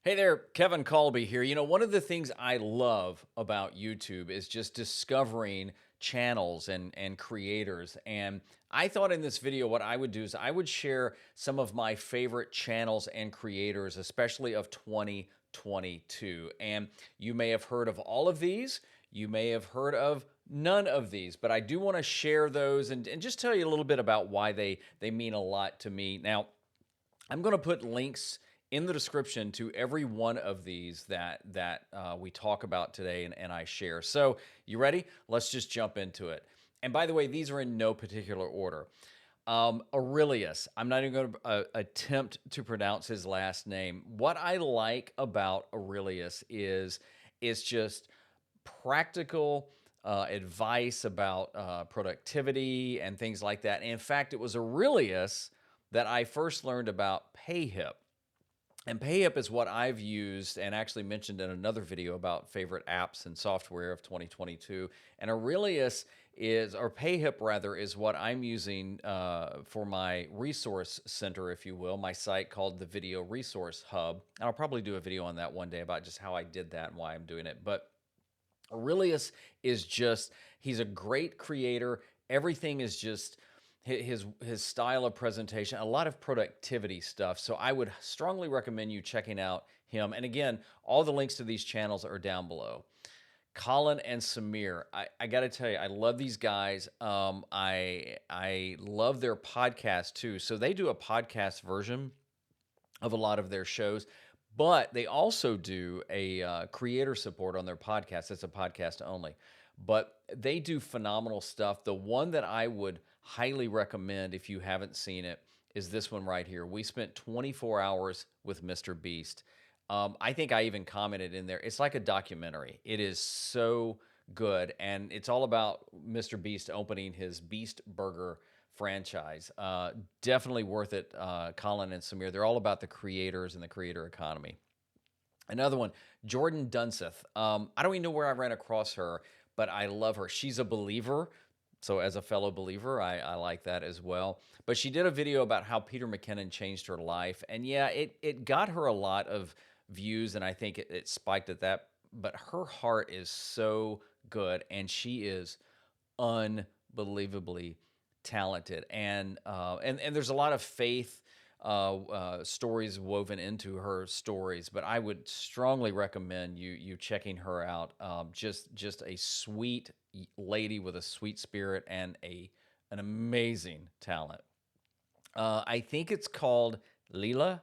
Hey there, Kevin Colby here. One of the things I love about YouTube is just discovering channels and creators. And I thought in this video, what I would do is I would share some of my favorite channels and creators, especially of 2022. And you may have heard of all of these. You may have heard of none of these, but I do want to share those and just tell you a little bit about why they mean a lot to me. Now, I'm going to put links in the description to every one of these that we talk about today and I share. So you ready? Let's just jump into it. And by the way, these are in no particular order. Aurelius. I'm not even going to attempt to pronounce his last name. What I like about Aurelius is just practical advice about productivity and things like that. And in fact, it was Aurelius that I first learned about PayHip. And PayHip is what I've used and actually mentioned in another video about favorite apps and software of 2022. And Aurelius or PayHip rather, is what I'm using for my resource center, if you will, my site called the Video Resource Hub. And I'll probably do a video on that one day about just how I did that and why I'm doing it. But Aurelius he's a great creator. Everything is just his style of presentation, a lot of productivity stuff. So I would strongly recommend you checking out him. And again, all the links to these channels are down below. Colin and Samir. I got to tell you, I love these guys. I love their podcast too. So they do a podcast version of a lot of their shows, but they also do a creator support on their podcast. It's a podcast only, but they do phenomenal stuff. The one that I would highly recommend if you haven't seen it is this one right here. We spent 24 hours with Mr. Beast. I think I even commented in there. It's like a documentary. It is so good, and it's all about Mr. Beast opening his Beast Burger franchise. Definitely worth it. Colin and Samir, they're all about the creators and the creator economy. Another one, Jordan Dunseth. I don't even know where I ran across her, but I love her. She's a believer. So as a fellow believer, I like that as well. But she did a video about how Peter McKinnon changed her life. And yeah, it got her a lot of views, and I think it spiked at that. But her heart is so good, and she is unbelievably talented. And there's a lot of faith stories woven into her stories, but I would strongly recommend you checking her out. Just a sweet lady with a sweet spirit and an amazing talent. I think it's called Leela,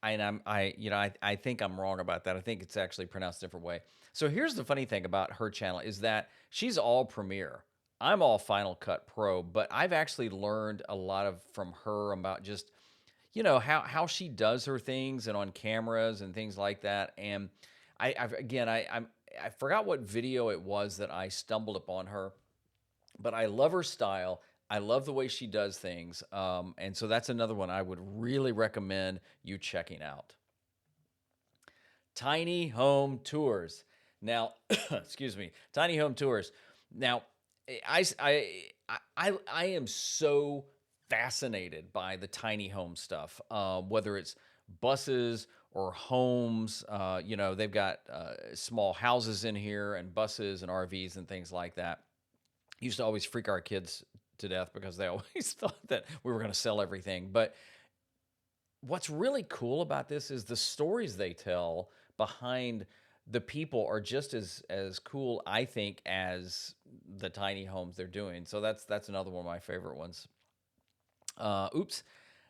and I think I'm wrong about that. I think it's actually pronounced a different way. So here's the funny thing about her channel is that she's all Premiere. I'm all Final Cut Pro, but I've actually learned a lot from her about just how she does her things and on cameras and things like that. And I forgot what video it was that I stumbled upon her, but I love her style. I love the way she does things. And so that's another one I would really recommend you checking out. Tiny Home Tours. Now, excuse me, Tiny Home Tours. Now, I am so fascinated by the tiny home stuff, whether it's buses or homes. They've got small houses in here and buses and RVs and things like that. Used to always freak our kids to death because they always thought that we were going to sell everything. But what's really cool about this is the stories they tell behind the people are just as cool, I think, as the tiny homes they're doing. So that's another one of my favorite ones.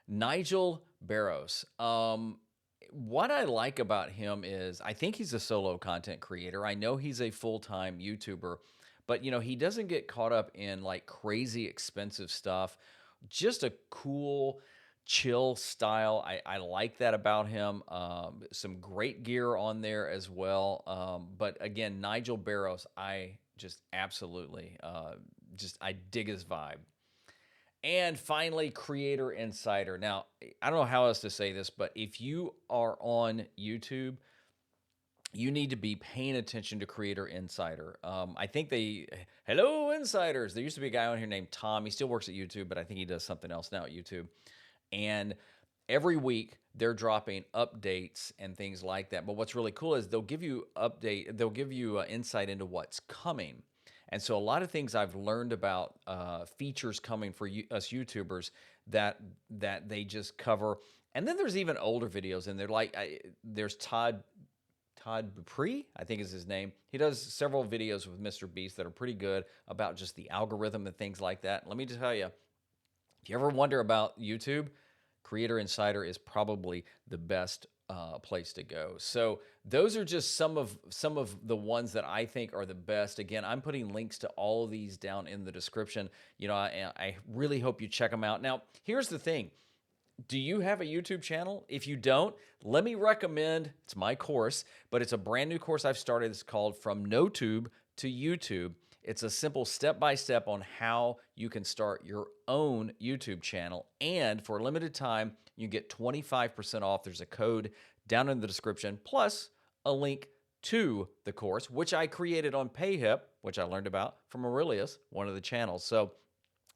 Nigel Barros. What I like about him is I think he's a solo content creator. I know he's a full-time YouTuber, but he doesn't get caught up in like crazy expensive stuff. Just a cool, chill style. I like that about him. Some great gear on there as well. But again, Nigel Barros, I just absolutely I dig his vibe. And finally, Creator Insider. Now, I don't know how else to say this, but if you are on YouTube, you need to be paying attention to Creator Insider. I think hello, insiders. There used to be a guy on here named Tom. He still works at YouTube, but I think he does something else now at YouTube. And every week, they're dropping updates and things like that. But what's really cool is they'll give you insight into what's coming. And so a lot of things I've learned about features coming for us YouTubers that they just cover. And then there's even older videos, and they're like, there's Todd Dupree, I think is his name. He does several videos with Mr. Beast that are pretty good about just the algorithm and things like that. Let me just tell you, if you ever wonder about YouTube, Creator Insider is probably the best place to go. So those are just some of the ones that I think are the best. Again, I'm putting links to all of these down in the description. You know, I really hope you check them out. Now, here's the thing. Do you have a YouTube channel? If you don't, let me recommend, it's my course, but it's a brand new course I've started. It's called From NoTube to YouTube. It's a simple step-by-step on how you can start your own YouTube channel. And for a limited time, you get 25% off. There's a code down in the description, plus a link to the course, which I created on PayHip, which I learned about from Aurelius, one of the channels. So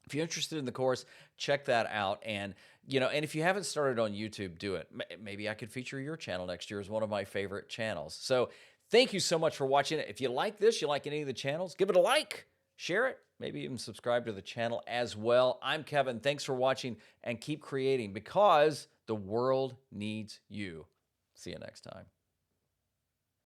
if you're interested in the course, check that out. And, you know, and if you haven't started on YouTube, do it. Maybe I could feature your channel next year as one of my favorite channels. So thank you so much for watching it. If you like this, you like any of the channels, give it a like, share it, maybe even subscribe to the channel as well. I'm Kevin. Thanks for watching, and keep creating, because the world needs you. See you next time.